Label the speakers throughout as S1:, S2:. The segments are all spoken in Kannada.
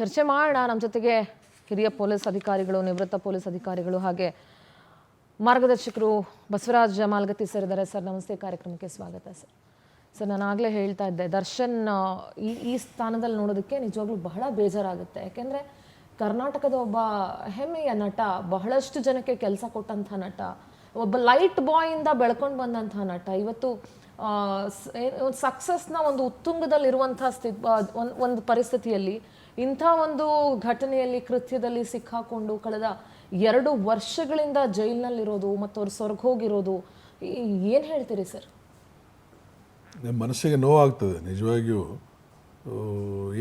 S1: ಚರ್ಚೆ ಮಾಡೋಣ. ನಮ್ಮ ಜೊತೆಗೆ ಹಿರಿಯ ಪೊಲೀಸ್ ಅಧಿಕಾರಿಗಳು, ನಿವೃತ್ತ ಪೊಲೀಸ್ ಅಧಿಕಾರಿಗಳು ಹಾಗೆ ಮಾರ್ಗದರ್ಶಕರು ಬಸವರಾಜ್ ಮಾಲ್ಗತ್ತಿ ಸರ್ ಇದ್ದಾರೆ. ಸರ್ ನಮಸ್ತೆ, ಕಾರ್ಯಕ್ರಮಕ್ಕೆ ಸ್ವಾಗತ. ಸರ್ ನಾನು ಆಗಲೇ ಹೇಳ್ತಾ ಇದ್ದೆ, ದರ್ಶನ್ ಈ ಸ್ಥಾನದಲ್ಲಿ ನೋಡೋದಕ್ಕೆ ನಿಜವಾಗ್ಲೂ ಬಹಳ ಬೇಜಾರಾಗುತ್ತೆ. ಯಾಕೆಂದರೆ ಕರ್ನಾಟಕದ ಒಬ್ಬ ಹೆಮ್ಮೆಯ ನಟ, ಬಹಳಷ್ಟು ಜನಕ್ಕೆ ಕೆಲಸ ಕೊಟ್ಟಂಥ ನಟ, ಒಬ್ಬ ಲೈಟ್ ಬಾಯಿಂದ ಬೆಳ್ಕೊಂಡು ಬಂದಂಥ ನಟ, ಇವತ್ತು ಸಕ್ಸಸ್ನ ಒಂದು ಉತ್ತುಂಗದಲ್ಲಿರುವಂಥ ಒಂದು ಪರಿಸ್ಥಿತಿಯಲ್ಲಿ ಇಂಥ ಒಂದು ಘಟನೆಯಲ್ಲಿ, ಕೃತ್ಯದಲ್ಲಿ ಸಿಕ್ಕಾಕೊಂಡು ಕಳೆದ 2 ವರ್ಷಗಳಿಂದ ಜೈಲಿನಲ್ಲಿರೋದು ಮತ್ತು ಅವ್ರು ಸ್ವರ್ಗ ಹೋಗಿರೋದು, ಏನು ಹೇಳ್ತೀರಿ ಸರ್?
S2: ಮನಸ್ಸಿಗೆ ನೋವಾಗ್ತದೆ ನಿಜವಾಗಿಯೂ.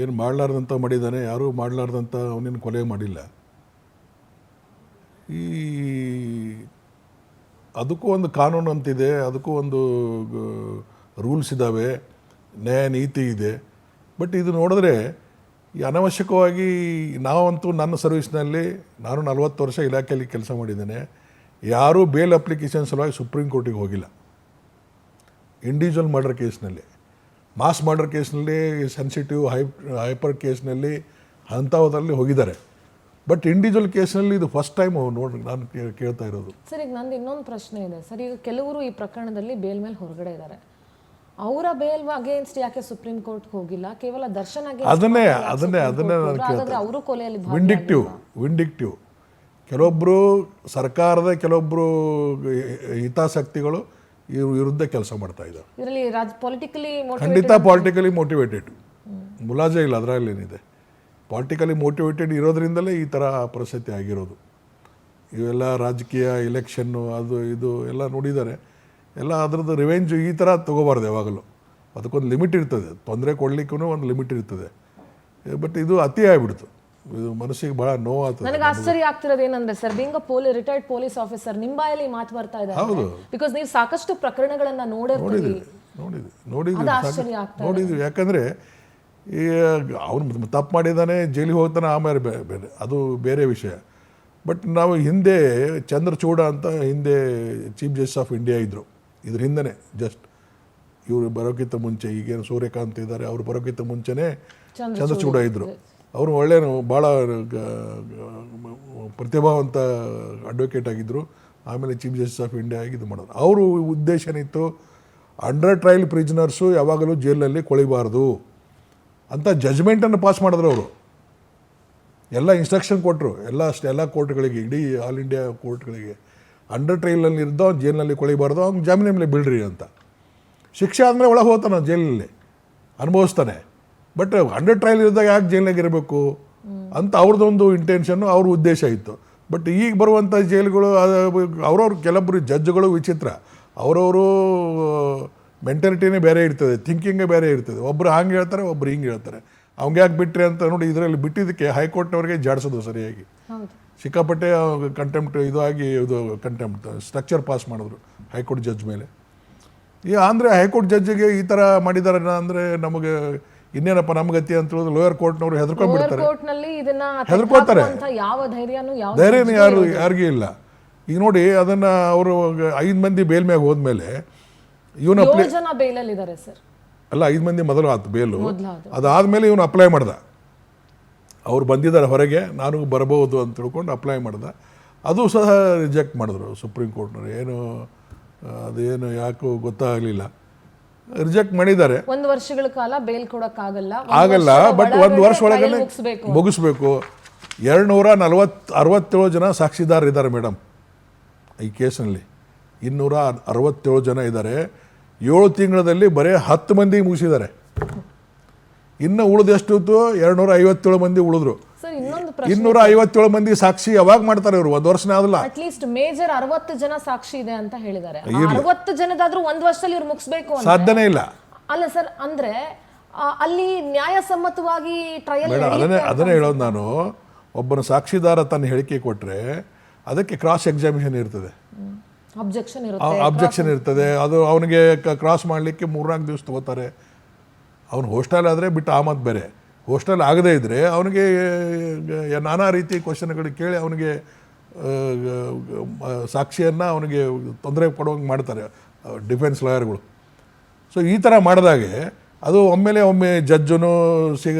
S2: ಏನು ಮಾಡಲಾರ್ದಂಥ ಮಾಡಿದ್ದಾನೆ, ಯಾರೂ ಮಾಡಲಾರ್ದಂಥ ಅವನೇನು ಕೊಲೆ ಮಾಡಿಲ್ಲ. ಅದಕ್ಕೂ ಒಂದು ಕಾನೂನು ಅಂತಿದೆ, ಅದಕ್ಕೂ ಒಂದು ರೂಲ್ಸ್ ಇದ್ದಾವೆ, ನ್ಯಾಯ ನೀತಿ ಇದೆ. ಬಟ್ ಇದು ನೋಡಿದ್ರೆ ಈ ಅನವಶ್ಯಕವಾಗಿ ನಾವಂತೂ ನನ್ನ ಸರ್ವಿಸ್ನಲ್ಲಿ ನಾನು 40 ವರ್ಷ ಇಲಾಖೆಯಲ್ಲಿ ಕೆಲಸ ಮಾಡಿದ್ದೇನೆ. ಯಾರೂ ಬೇಲ್ ಅಪ್ಲಿಕೇಶನ್ ಸಲುವಾಗಿ ಸುಪ್ರೀಂ ಕೋರ್ಟಿಗೆ ಹೋಗಿಲ್ಲ. ಇಂಡಿವಿಜುವಲ್ ಮರ್ಡರ್ ಕೇಸ್ನಲ್ಲಿ, ಮಾಸ್ ಮರ್ಡರ್ ಕೇಸ್ನಲ್ಲಿ, ಸೆನ್ಸಿಟಿವ್ ಹೈಪರ್ ಕೇಸ್ನಲ್ಲಿ ಅಂಥವುದಲ್ಲಿ ಹೋಗಿದ್ದಾರೆ. ಬಟ್ ಇಂಡಿವಿಜುವಲ್ ಕೇಸ್ನಲ್ಲಿ ಇದು ಫಸ್ಟ್ ಟೈಮ್ ನೋಡಿ ನಾನು ಕೇಳ್ತಾ ಇರೋದು.
S1: ಸರ್, ಈಗ ನಂದು ಇನ್ನೊಂದು ಪ್ರಶ್ನೆ ಇದೆ ಸರ್. ಈಗ ಕೆಲವರು ಈ ಪ್ರಕರಣದಲ್ಲಿ ಬೇಲ್ ಮೇಲೆ ಹೊರಗಡೆ ಇದ್ದಾರೆ, ಅವರ ಬೇಲ್ ಅಗೇನ್ಸ್ಟ್ ಯಾಕೆ ಸುಪ್ರೀಂ ಕೋರ್ಟ್ಗೆ ಹೋಗಿಲ್ಲ? ಕೇವಲ ದರ್ಶನ್
S2: ಅದನ್ನೇ ನಾನು ಕೇಳ್ತಾ,
S1: ಅವರು ಕೊಲೆಯಲ್ಲಿ
S2: ವಿಂಡಿಕ್ಟಿವ್ ಕೆಲವೊಬ್ಬರು ಸರ್ಕಾರದ ಕೆಲವೊಬ್ಬರು ಹಿತಾಸಕ್ತಿಗಳು ಇವ್ರ ವಿರುದ್ಧ ಕೆಲಸ ಮಾಡ್ತಾ ಇದ್ದಾರೆ.
S1: ಇದರಲ್ಲಿ
S2: ಖಂಡಿತ ಪಾಲಿಟಿಕಲಿ ಮೋಟಿವೇಟೆಡ್, ಮುಲಾಜೆ ಇಲ್ಲ ಅದರಲ್ಲಿ ಏನಿದೆ. ಪಾಲಿಟಿಕಲಿ ಮೋಟಿವೇಟೆಡ್ ಇರೋದ್ರಿಂದಲೇ ಈ ಥರ ಪರಿಸ್ಥಿತಿ ಆಗಿರೋದು. ಇವೆಲ್ಲ ರಾಜಕೀಯ ಎಲೆಕ್ಷನ್ನು ಅದು ಇದು ಎಲ್ಲ ನೋಡಿದ್ದಾರೆ. ಎಲ್ಲ ಅದರದ್ದು ರಿವೆಂಜ್ ಈ ಥರ ತೊಗೋಬಾರ್ದು ಯಾವಾಗಲೂ. ಅದಕ್ಕೊಂದು ಲಿಮಿಟ್ ಇರ್ತದೆ, ತೊಂದರೆ ಕೊಡಲಿಕ್ಕೂ ಒಂದು ಲಿಮಿಟ್ ಇರ್ತದೆ. ಬಟ್ ಇದು ಅತಿ ಆಗಿಬಿಡ್ತು, ಇದು ಮನಸ್ಸಿಗೆ ಭಾಳ ನೋವಾಗ್ತದೆ.
S1: ನನಗೆ ಆಶ್ಚರ್ಯ ಆಗ್ತಿರೋದು ಏನಂದ್ರೆ sir, being retired police officer, ನಿಮ್ಮ ಬಾಯಲ್ಲಿ ಮಾತು ಬರ್ತಾ ಇದೆ.
S2: ಹೌದು,
S1: ಬಿಕಾಸ್ ನೀವು ಸಾಕಷ್ಟು ಪ್ರಕರಣಗಳನ್ನ ನೋಡಿದ್ವಿ.
S2: ಯಾಕಂದರೆ ಈ ಅವನು ತಪ್ಪು ಮಾಡಿದ್ದಾನೆ, ಜೈಲಿಗೆ ಹೋಗ್ತಾನೆ, ಆಮೇಲೆ ಬೇರೆ ಅದು ಬೇರೆ ವಿಷಯ. ಬಟ್ ನಾವು ಹಿಂದೆ ಚಂದ್ರಚೂಡ ಅಂತ ಹಿಂದೆ ಚೀಫ್ ಜಸ್ಟಿಸ್ ಆಫ್ ಇಂಡಿಯಾ ಇದ್ದರು. ಇದ್ರ ಹಿಂದೆ ಜಸ್ಟ್ ಇವರು ಬರೋಕ್ಕಿಂತ ಮುಂಚೆ, ಈಗೇನು ಸೂರ್ಯಕಾಂತ್ ಇದ್ದಾರೆ, ಅವರು ಬರೋಕ್ಕಿಂತ ಮುಂಚೆನೇ ಚಂದ್ರಚೂಡ ಇದ್ದರು. ಅವರು ಒಳ್ಳೆಯ ಭಾಳ ಪ್ರತಿಭಾವಂತ ಅಡ್ವೊಕೇಟ್ ಆಗಿದ್ದರು. ಆಮೇಲೆ ಚೀಫ್ ಜಸ್ಟಿಸ್ ಆಫ್ ಇಂಡಿಯಾ ಆಗಿ ಇದು ಮಾಡೋದು. ಅವರು ಉದ್ದೇಶ ಏನಿತ್ತು, ಅಂಡರ್ ಟ್ರಯಲ್ ಪ್ರಿಸನರ್ಸು ಯಾವಾಗಲೂ ಜೈಲಿನಲ್ಲಿ ಕೊಳಿಬಾರ್ದು ಅಂತ ಜಜ್ಮೆಂಟನ್ನು ಪಾಸ್ ಮಾಡಿದ್ರು. ಅವರು ಎಲ್ಲ ಇನ್ಸ್ಟ್ರಕ್ಷನ್ ಕೊಟ್ಟರು ಎಲ್ಲ ಕೋರ್ಟ್ಗಳಿಗೆ, ಇಡೀ ಆಲ್ ಇಂಡಿಯಾ ಕೋರ್ಟ್ಗಳಿಗೆ. ಅಂಡರ್ ಟ್ರಯಲಲ್ಲಿ ಇದ್ದೋ ಜೈಲಿನಲ್ಲಿ ಕೊಳಿಬಾರ್ದು, ಅವ್ನು ಜಾಮೀನು ಮೇಲೆ ಬಿಡ್ರಿ ಅಂತ. ಶಿಕ್ಷೆ ಆದಮೇಲೆ ಒಳಗೆ ಹೋಗ್ತಾನೆ, ಜೈಲಿನಲ್ಲಿ ಅನುಭವಿಸ್ತಾನೆ. ಬಟ್ ಅಂಡರ್ ಟ್ರಯಲ್ ಇದ್ದಾಗ ಯಾಕೆ ಜೈಲಿನಾಗ ಇರಬೇಕು ಅಂತ ಅವ್ರದ್ದೊಂದು ಇಂಟೆನ್ಷನ್ನು, ಅವ್ರ ಉದ್ದೇಶ ಇತ್ತು. ಬಟ್ ಈಗ ಬರುವಂಥ ಜೈಲುಗಳು ಅವ್ರವ್ರು ಕೆಲವೊಬ್ಬರು ಜಡ್ಜ್ಗಳು ವಿಚಿತ್ರ, ಅವರವರು ಮೆಂಟಾಲಿಟಿನೇ ಬೇರೆ ಇರ್ತದೆ, ಥಿಂಕಿಂಗೇ ಬೇರೆ ಇರ್ತದೆ. ಒಬ್ಬರು ಹಂಗೆ ಹೇಳ್ತಾರೆ, ಒಬ್ಬರು ಹಿಂಗೆ ಹೇಳ್ತಾರೆ. ಅವ್ಗೆ ಯಾಕೆ ಬಿಟ್ರಿ ಅಂತ ನೋಡಿ, ಇದರಲ್ಲಿ ಬಿಟ್ಟಿದ್ದಕ್ಕೆ ಹೈಕೋರ್ಟ್ನವ್ರಿಗೆ ಜಾಡಿಸೋದು ಸರಿಯಾಗಿ. ಸಿಕ್ಕಾಪಟ್ಟೆ ಕಂಟೆಂಪ್ಟ್ ಇದು ಆಗಿ, ಇದು ಕಂಟೆಂಪ್ಟ್ ಸ್ಟ್ರಕ್ಚರ್ ಪಾಸ್ ಮಾಡಿದ್ರು ಹೈಕೋರ್ಟ್ ಜಡ್ಜ್ ಮೇಲೆ. ಅಂದರೆ ಹೈಕೋರ್ಟ್ ಜಡ್ಜಿಗೆ ಈ ಥರ ಮಾಡಿದ್ದಾರೆ ಅಂದರೆ ನಮಗೆ ಇನ್ನೇನಪ್ಪ ನಮ್ಗತಿ ಅಂತ ಹೇಳಿದ್ರೆ ಲೋಯರ್ ಕೋರ್ಟ್ನವರು ಹೆದರ್ಕೊಂಡ್ಬಿಡ್ತಾರೆ, ಹೆದರ್ಕೋತಾರೆ. ಧೈರ್ಯನೂ ಯಾರಿಗೂ ಇಲ್ಲ. ಈಗ ನೋಡಿ, ಅದನ್ನು ಅವರು 5 ಮಂದಿ ಬೇಲ್ ಮ್ಯಾಗ ಹೋದ್ಮೇಲೆ ಇವನು ಅಲ್ಲ 5 ಮಂದಿ ಮೊದಲು ಆಯ್ತು ಬೇಲು. ಅದಾದಮೇಲೆ ಇವನು ಅಪ್ಲೈ ಮಾಡ್ದ. ಅವ್ರು ಬಂದಿದ್ದಾರೆ ಹೊರಗೆ, ನಾನು ಬರ್ಬೋದು ಅಂತ ತಿಳ್ಕೊಂಡು ಅಪ್ಲೈ ಮಾಡ್ದೆ. ಅದು ಸಹ ರಿಜೆಕ್ಟ್ ಮಾಡಿದ್ರು ಸುಪ್ರೀಂ ಕೋರ್ಟ್ನವರು. ಅದೇನು ಯಾಕೋ ಗೊತ್ತಾಗಲಿಲ್ಲ, ರಿಜೆಕ್ಟ್ ಮಾಡಿದ್ದಾರೆ.
S1: 1 ವರ್ಷಗಳ ಕಾಲ ಬೇಲ್ ಕೊಡೋಕ್ಕಾಗಲ್ಲ,
S2: ಬಟ್ 1 ವರ್ಷ ಒಳಗೆ ಮುಗಿಸ್ಬೇಕು. 267 ಜನ ಸಾಕ್ಷಿದಾರರಿದ್ದಾರೆ ಮೇಡಮ್ ಈ ಕೇಸ್ನಲ್ಲಿ. 267 ಜನ ಇದ್ದಾರೆ. 7 ತಿಂಗಳಲ್ಲಿ ಬರೀ 10 ಮಂದಿ ಮುಗಿಸಿದ್ದಾರೆ. ಇನ್ನು ಉಳಿದೆಷ್ಟು 257 ಮಂದಿ ಉಳಿದ್ರು. 257 ಮಂದಿ ಸಾಕ್ಷಿ ಯಾವಾಗ ಮಾಡ್ತಾರೆ ಇವರು? 1 ವರ್ಷನೇ ಆಗಲ್ಲ.
S1: ಅಟ್ಲೀಸ್ಟ್ ಮೇಜರ್ 60 ಜನ ಸಾಕ್ಷಿ ಇದೆ ಅಂತ ಹೇಳಿದ್ದಾರೆ. 60 ಜನದಾದ್ರೂ 1 ವರ್ಷದಲ್ಲಿ ಇವ್ರು ಮುಗಿಸ್ಬೇಕು
S2: ಸಾಧ್ಯನೇ ಇಲ್ಲ.
S1: ಅಲ್ಲ ಸರ್, ಅಂದ್ರೆ ಅಲ್ಲಿ ನ್ಯಾಯಸಮ್ಮತವಾಗಿ ಟ್ರಯಲ್.
S2: ಅದನ್ನೇ ಹೇಳೋದು ನಾನು. ಒಬ್ಬನ ಸಾಕ್ಷಿದಾರ ತನ್ನ ಹೇಳಿಕೆ ಕೊಟ್ಟರೆ ಅದಕ್ಕೆ ಕ್ರಾಸ್ ಎಕ್ಸಾಮಿನೇಷನ್ ಇರ್ತದೆ, ಅಬ್ಜೆಕ್ಷನ್ ಇರ್ತದೆ. ಅದು ಅವನಿಗೆ ಕ್ರಾಸ್ ಮಾಡಲಿಕ್ಕೆ 3-4 ದಿವಸ ತಗೋತಾರೆ. ಅವನು ಹೋಸ್ಟೆಲ್ ಆದರೆ ಬಿಟ್ಟು ಆಮದು ಬೇರೆ. ಹೋಸ್ಟೆಲ್ ಆಗದೇ ಇದ್ದರೆ ಅವನಿಗೆ ನಾನಾ ರೀತಿ ಕ್ವಶನ್ಗಳು ಕೇಳಿ ಅವನಿಗೆ ಸಾಕ್ಷಿಯನ್ನು ಅವನಿಗೆ ತೊಂದರೆ ಕೊಡುವಂಗೆ ಮಾಡ್ತಾರೆ ಡಿಫೆನ್ಸ್ ಲಾಯರ್ಗಳು. ಸೊ ಈ ಥರ ಮಾಡಿದಾಗೆ ಅದು ಒಮ್ಮೆಲೆ ಒಮ್ಮೆ ಜಡ್ಜನು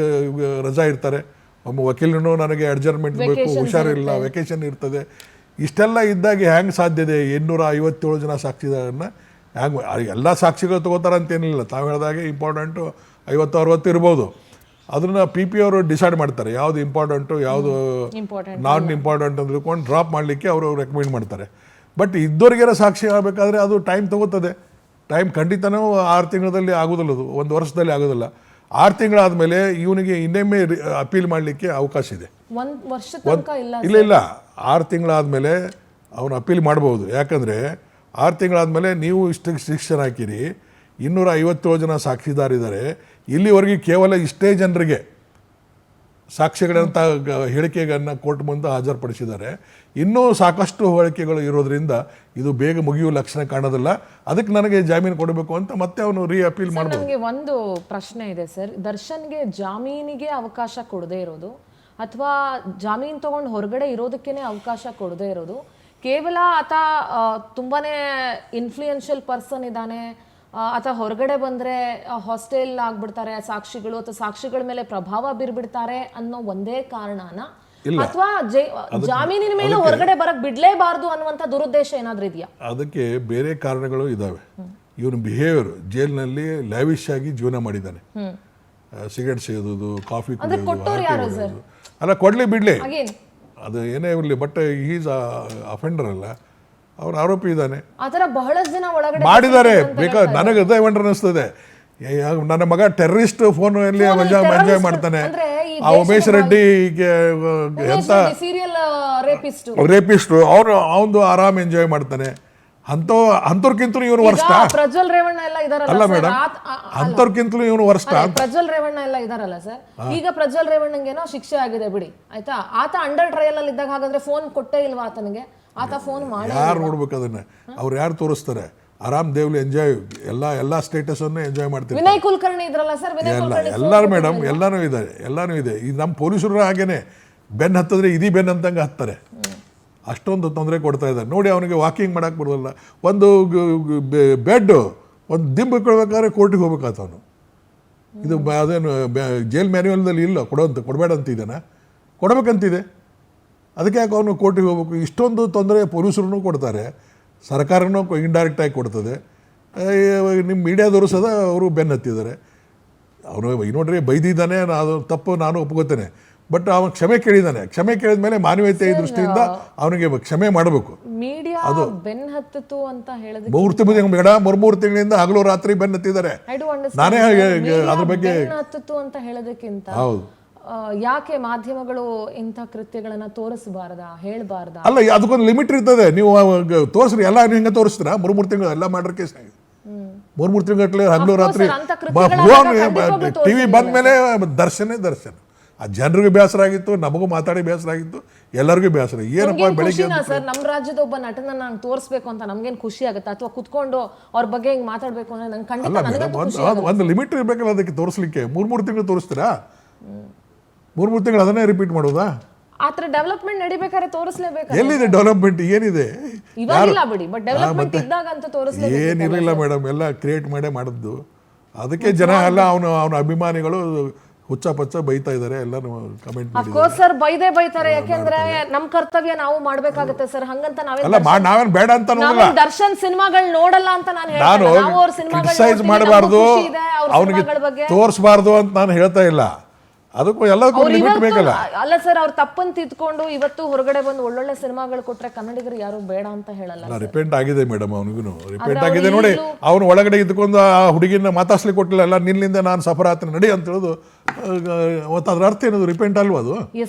S2: ರಜಾ ಇರ್ತಾರೆ, ಒಬ್ಬ ವಕೀಲನು ನನಗೆ ಅಡ್ಜರ್ಮೆಂಟ್ ಬೇಕು, ಹುಷಾರಿಲ್ಲ, ವೆಕೇಷನ್ ಇರ್ತದೆ. ಇಷ್ಟೆಲ್ಲ ಇದ್ದಾಗ ಹೆಂಗೆ ಸಾಧ್ಯ ಇದೆ 857 ಜನ ಸಾಕ್ಷಿದಾರನ್ನ ಹೆಂಗೆ ಎಲ್ಲ ಸಾಕ್ಷಿಗಳು ತೊಗೋತಾರೆ ಅಂತೇನಿಲ್ಲ. ತಾವು ಹೇಳಿದಾಗೆ ಇಂಪಾರ್ಟೆಂಟು 50-60 ಇರ್ಬೋದು. ಅದನ್ನು PP ಅವರು ಡಿಸೈಡ್ ಮಾಡ್ತಾರೆ ಯಾವುದು ಇಂಪಾರ್ಟೆಂಟು ಯಾವುದು ನಾನ್ ಇಂಪಾರ್ಟೆಂಟ್ ಅಂದ್ಕೊಂಡು ಡ್ರಾಪ್ ಮಾಡಲಿಕ್ಕೆ ಅವರು ರೆಕಮೆಂಡ್ ಮಾಡ್ತಾರೆ. ಬಟ್ ಇದ್ದವ್ರಿಗೆಲ್ಲ ಸಾಕ್ಷಿ ಆಗಬೇಕಾದ್ರೆ ಅದು ಟೈಮ್ ತೊಗೋತದೆ. ಟೈಮ್ ಖಂಡಿತನೂ 6 ತಿಂಗಳಲ್ಲಿ ಆಗೋದಿಲ್ಲ, ಅದು 1 ವರ್ಷದಲ್ಲಿ ಆಗೋದಿಲ್ಲ. 6 ತಿಂಗಳಾದಮೇಲೆ ಇವನಿಗೆ ಇನ್ನೊಮ್ಮೆ ಅಪೀಲ್ ಮಾಡಲಿಕ್ಕೆ ಅವಕಾಶ ಇದೆ.
S1: 1 ವರ್ಷ ತನಕ
S2: ಇಲ್ಲ 6 ತಿಂಗಳಾದಮೇಲೆ ಅವನು ಅಪೀಲ್ ಮಾಡ್ಬೋದು. ಯಾಕಂದರೆ 6 ತಿಂಗಳಾದಮೇಲೆ ನೀವು ಇಷ್ಟಕ್ಕೆ ಶಿಕ್ಷಣ ಹಾಕಿರಿ, 257 ಜನ ಸಾಕ್ಷಿದಾರಿದ್ದಾರೆ. ಇಲ್ಲಿವರೆಗೆ ಕೇವಲ ಇಷ್ಟೇ ಜನರಿಗೆ ಸಾಕ್ಷಿಗಳಂತ ಹೇಳಿಕೆಗಳನ್ನು ಕೋರ್ಟ್ ಮುಂದೆ ಹಾಜರುಪಡಿಸಿದ್ದಾರೆ. ಇನ್ನೂ ಸಾಕಷ್ಟು ಹೇಳಿಕೆಗಳು ಇರೋದ್ರಿಂದ ಇದು ಬೇಗ ಮುಗಿಯುವ ಲಕ್ಷಣ ಕಾಣೋದಿಲ್ಲ. ಅದಕ್ಕೆ ನನಗೆ ಜಾಮೀನು ಕೊಡಬೇಕು ಅಂತ ಮತ್ತೆ ಅವನು ಅಪೀಲ್ ಮಾಡ್ಬೋದು.
S1: ನನಗೆ ಒಂದು ಪ್ರಶ್ನೆ ಇದೆ ಸರ್. ದರ್ಶನ್ಗೆ ಜಾಮೀನಿಗೆ ಅವಕಾಶ ಕೊಡದೇ ಇರೋದು ಅಥವಾ ಜಾಮೀನು ತಗೊಂಡು ಹೊರಗಡೆ ಇರೋದಕ್ಕೇನೆ ಅವಕಾಶ ಕೊಡದೇ ಇರೋದು, ಕೇವಲ ಆತ ತುಂಬಾನೇ ಇನ್ಫ್ಲೂಯೆನ್ಷಿಯಲ್ ಪರ್ಸನ್ ಇದ್ದಾನೆ ಅಥವಾ ಹೊರಗಡೆ ಬಂದ್ರೆ ಹಾಸ್ಟೆಲ್ ಆಗ್ಬಿಡ್ತಾರೆ ಸಾಕ್ಷಿಗಳು ಅಥವಾ ಸಾಕ್ಷಿಗಳ ಮೇಲೆ ಪ್ರಭಾವ ಬೀರ್ಬಿಡ್ತಾರೆ ಅನ್ನೋ ಒಂದೇ ಕಾರಣನ ಅಥವಾ ಜಾಮೀನಿನ ಮೇಲೆ ಹೊರಗಡೆ ಬರಕ್ ಬಿಡ್ಲೇಬಾರ್ದು ಅನ್ನುವಂತ ದುರುದ್ದೇಶ ಏನಾದ್ರೂ ಇದೆಯಾ?
S2: ಅದಕ್ಕೆ ಬೇರೆ ಕಾರಣಗಳು ಇದಾವೆ. ಇವನು ಬಿಹೇವಿಯರ್ ಜೈಲಿನಲ್ಲಿ ಲ್ಯಾವಿಶ್ ಆಗಿ ಜೀವನ ಮಾಡಿದ್ದಾನೆ. ಸಿಗರೇಟ್ ಸೇದೋದು, ಕಾಫಿ ಕುಡಿಯೋದು, ಅಲ್ಲ ಕೊಡ್ಲಿ ಬಿಡ್ಲಿ, ಅದು ಏನೇ ಇರಲಿ, ಬಟ್ ಈಸ್ ಅಫೆಂಡರ್ ಅಲ್ಲ, ಅವ್ರ ಆರೋಪಿ ಇದ್ದಾನೆ.
S1: ಬಹಳಷ್ಟು ಜನ ಒಳಗಡೆ
S2: ಮಾಡಿದ್ದಾರೆ. ಬೇಕಾದ್ರೆ ನನಗೆ ಅದೇ ವಂಡರ್ ಅನಿಸ್ತದೆ. ನನ್ನ ಮಗ ಟೆರರಿಸ್ಟ್ ಫೋನ್ ಅಲ್ಲಿ ಎಂಜಾಯ್ ಮಾಡ್ತಾನೆ. ಆ ಉಮೇಶ್ ರೆಡ್ಡಿ ಎಂತ ರೇಪಿಸ್ಟ್, ಅವನು ಆರಾಮ್ ಎಂಜಾಯ್ ಮಾಡ್ತಾನೆ. ಅಂತವ್ರಕ್ಕಿಂತಲೂ ಇವನು ವರ್ಷ
S1: ಪ್ರಜ್ವಲ್ ರೇವಣ್ಣ ಎಲ್ಲ ಇದಾರಲ್ಲ
S2: ಅಲ್ಲ ಮೇಡಮ್, ಅಂತವ್ರಕ್ಕಿಂತಲೂ ಇವನು ವರ್ಷ
S1: ಪ್ರಜ್ವಲ್ ರೇವಣ್ಣ ಎಲ್ಲ ಇದಾರಲ್ಲ ಸರ್. ಈಗ ಪ್ರಜ್ವಲ್ ರೇವಣ್ಣಂಗೇನೋ ಶಿಕ್ಷೆ ಆಗಿದೆ ಬಿಡಿ, ಆಯ್ತಾ. ಆತ ಅಂಡರ್ ಟ್ರಯಲ್ ಅಲ್ಲಿ ಇದ್ದಾಗ ಹಾಗಾದ್ರೆ ಫೋನ್ ಕೊಟ್ಟೇ ಇಲ್ವಾ ಆತನಿಗೆ? ಆತ ಫೋನ್ ಮಾಡಿ
S2: ಯಾರು ನೋಡ್ಬೇಕು ಅದನ್ನ? ಅವ್ರು ಯಾರು ತೋರಿಸ್ತಾರೆ? ಆರಾಮ್ ದೇವ್ಲಿ ಎಂಜಾಯ್ ಎಲ್ಲ ಸ್ಟೇಟಸ್ ಅನ್ನು ಎಂಜಾಯ್ ಮಾಡ್ತಾರೆ.
S1: ವಿನಯ್ ಕುಲಕರ್ಣಿ ಇದ್ರಲ್ಲ ಸರ್,
S2: ಎಲ್ಲರೂ ಮೇಡಮ್ ಎಲ್ಲಾನು ಇದೆ. ಈ ನಮ್ಮ ಪೊಲೀಸರು ಹಾಗೇನೆ ಬೆನ್ ಹತ್ತಿದ್ರೆ ಇದೀ ಬೆನ್ ಅಂತಂಗೆ ಹತ್ತಾರೆ. ಅಷ್ಟೊಂದು ತೊಂದರೆ ಕೊಡ್ತಾ ಇದ್ದಾರೆ ನೋಡಿ. ಅವನಿಗೆ ವಾಕಿಂಗ್ ಮಾಡಕ್ಕೆ ಬರೋಲ್ಲ. ಒಂದು ಬೆಡ್ ಒಂದು ದಿಂಬು ಕೊಡ್ಬೇಕಾದ್ರೆ ಕೋರ್ಟಿಗೆ ಹೋಗ್ಬೇಕಾತ ಅವನು. ಇದು ಅದೇನು ಜೈಲ್ ಮ್ಯಾನ್ಯುವಲ್ದಲ್ಲಿ ಇಲ್ಲ ಕೊಡಬೇಡ ಅಂತಿದ್ದಾನೆ, ಕೊಡಬೇಕಂತಿದೆ. ಅದಕ್ಕೆ ಯಾಕೆ ಅವನು ಕೋರ್ಟಿಗೆ ಹೋಗ್ಬೇಕು? ಇಷ್ಟೊಂದು ತೊಂದರೆ ಪೊಲೀಸರು ಕೊಡ್ತಾರೆ, ಸರ್ಕಾರನೂ ಇಂಡೈರೆಕ್ಟಾಗಿ ಕೊಡ್ತದೆ. ನಿಮ್ಮ ಮೀಡಿಯಾದವರು ಸದಾ ಅವರು ಬೆನ್ನು ಹತ್ತಿದ್ದಾರೆ. ಅವನು ನೋಡ್ರಿ ಬೈದಿದ್ದಾನೆ, ಅದು ತಪ್ಪು ನಾನು ಒಪ್ಕೋತೇನೆ. ಬಟ್ ಅವನು ಕ್ಷಮೆ ಕೇಳಿದ್ದಾನೆ. ಕ್ಷಮೆ ಕೇಳಿದ ಮೇಲೆ ಮಾನವೀಯತೆಯ ದೃಷ್ಟಿಯಿಂದ ಅವನಿಗೆ ಕ್ಷಮೆ ಮಾಡಬೇಕು.
S1: ಮೀಡಿಯಾ ಬೆನ್ ಹತ್ತಿತು ಅಂತ ಹೇಳಿದ್ರೆ
S2: 3 ತಿಂಗಳಿಂದ ಹಗಲು ರಾತ್ರಿ ಬೆನ್ ಹತ್ತಿದ್ದಾರೆ. ನಾನೇ ಅದ್ರ ಬಗ್ಗೆ
S1: ಹತ್ತಿತು ಅಂತ ಹೇಳೋದಕ್ಕಿಂತ
S2: ಹೌದು,
S1: ಯಾಕೆ ಮಾಧ್ಯಮಗಳು ಇಂಥ ಕೃತ್ಯಗಳನ್ನ ತೋರಿಸಬಾರ್ದಾ, ಹೇಳ್ಬಾರ್ದಾ?
S2: ಅಲ್ಲ, ಅದಕ್ಕೊಂದು ಲಿಮಿಟ್ ಇರ್ತದೆ. ನೀವು ತೋರಿಸ್ರಿ, ಎಲ್ಲ ಹಿಂಗೆ ತೋರಿಸ್ತೀರಾ? 3 ತಿಂಗಳು ಎಲ್ಲ ಮಾಡ್ರ ಕೇಸ್ ಆಗಿದೆ. 3 ತಿಂಗಳಗಟ್ಟಲೆ ಹಗಲು ರಾತ್ರಿ ಟಿವಿ ಬಂದ ಮೇಲೆ ದರ್ಶನ. ಆ ಜನರಿಗೂ ಬೇಸರ ಆಗಿತ್ತು, ನಮಗೂ ಮಾತಾಡಿ ಬೇಸರ ಆಗಿತ್ತು, ಎಲ್ಲರಿಗೂ ಬೇಸರ. ಏನಪ್ಪ ಬೆಳಿಗ್ಗೆ
S1: ಸರ್ ನಮ್ಮ ರಾಜ್ಯದ ಒಬ್ಬ ನಟನ ನಾನು ತೋರಿಸ್ಬೇಕು ಅಂತ ನಮ್ಗೇನು ಖುಷಿ ಆಗುತ್ತೆ? ಅಥವಾ ಕುತ್ಕೊಂಡು ಅವ್ರ ಬಗ್ಗೆ ಹಿಂಗೆ ಮಾತಾಡ್ಬೇಕು ಅಂದ್ರೆ ನಂಗೆ ಖಂಡಿತ
S2: ಒಂದು ಲಿಮಿಟ್ ಇರ್ಬೇಕಲ್ಲ ಅದಕ್ಕೆ ತೋರಿಸ್ಲಿಕ್ಕೆ. 3 ತಿಂಗಳು ತೋರಿಸ್ತೀರಾ? 3 ತಿಂಗಳು ಅದನ್ನೇ ರಿಪೀಟ್ ಮಾಡೋದಾ?
S1: ಆತರ ಡೆವಲಪ್ಮೆಂಟ್ ನಡಿಬೇಕಾದ್ರೆ ತೋರಿಸಲೇಬೇಕು.
S2: ಎಲ್ಲಿದೆ ಡೆವಲಪ್ಮೆಂಟ್? ಏನಿದೆ?
S1: ಇವಾಗಿಲ್ಲ ಬಿಡಿ, ಬಟ್ ಡೆವಲಪ್ಮೆಂಟ್ ಇದ್ದಾಗ ಅಂತ ತೋರಿಸಲೇಬೇಕು.
S2: ಏನಿರಲಿಲ್ಲ ಮೇಡಮ್, ಎಲ್ಲ ಕ್ರಿಯೇಟ್ ಮಾಡೇ ಮಾಡಿದ್ದು. ಅದಕ್ಕೆ ಜನ ಎಲ್ಲ ಅವನ ಅಭಿಮಾನಿಗಳು ಹುಚ್ಚ ಪಚ್ಚ ಬೈತಾ ಇದ್ದಾರೆ, ಎಲ್ಲಾನು ಕಮೆಂಟ್
S1: ಮಾಡಿದ್ದಾರೆ. ಸರ್ ಬೈತಾರೆ, ಯಾಕೆಂದ್ರೆ ನಮ್ಮ ಕರ್ತವ್ಯ ನಾವು ಮಾಡ್ಬೇಕಾಗುತ್ತೆ ಸರ್. ಹಂಗಂತ
S2: ನಾವೇನ್ ಬೇಡ ಅಂತ
S1: ದರ್ಶನ್ ಸಿನಿಮಾಗಳು ನೋಡಲ್ಲ ಅಂತ
S2: ನಾನು ಕ್ರಿಟಿಸೈಸ್ ಮಾಡಬಾರ್ದು, ಅವನಿಗೆ ತೋರಿಸಬಾರ್ದು ಅಂತ ನಾನು ಹೇಳ್ತಾ ಇಲ್ಲ. ಅದಕ್ಕೂ ಎಲ್ಲದಕ್ಕೂ ಲಿಮಿಟ್ ಬೇಕಲ್ಲ.
S1: ಅಲ್ಲ ಸರ್, ಅವ್ರು ತಪ್ಪನ್ನು ತಿದ್ಕೊಂಡು ಇವತ್ತು ಹೊರಗಡೆ ಬಂದು ಒಳ್ಳೊಳ್ಳೆ ಸಿನಿಮಾಗಳು ಕೊಟ್ರೆ ಕನ್ನಡಿಗರು ಯಾರು ಬೇಡ ಅಂತ ಹೇಳಲ್ಲ.
S2: ರಿಪೆಂಟ್ ಆಗಿದೆ ಮೇಡಮ್, ಅವನಿಗೂ ರಿಪೆಂಟ್ ಆಗಿದೆ. ನೋಡಿ, ಅವನು ಒಳಗಡೆ ಇದ್ಕೊಂಡು ಆ ಹುಡುಗಿನ ಮಾತಾಡ್ಸ್ಲಿಕ್ಕೆ ಕೊಟ್ಟಿಲ್ಲ, ಎಲ್ಲ ನಿನ್ನಿಂದ ನಾನು ಸಫರ್ ಆತನ ನಡಿ ಅಂತ ಹೇಳೋದು. ಅದ್ರ ಅರ್ಥ ಏನದು? ರಿಪೆಂಟ್ ಅಲ್ವಾ ಅದು?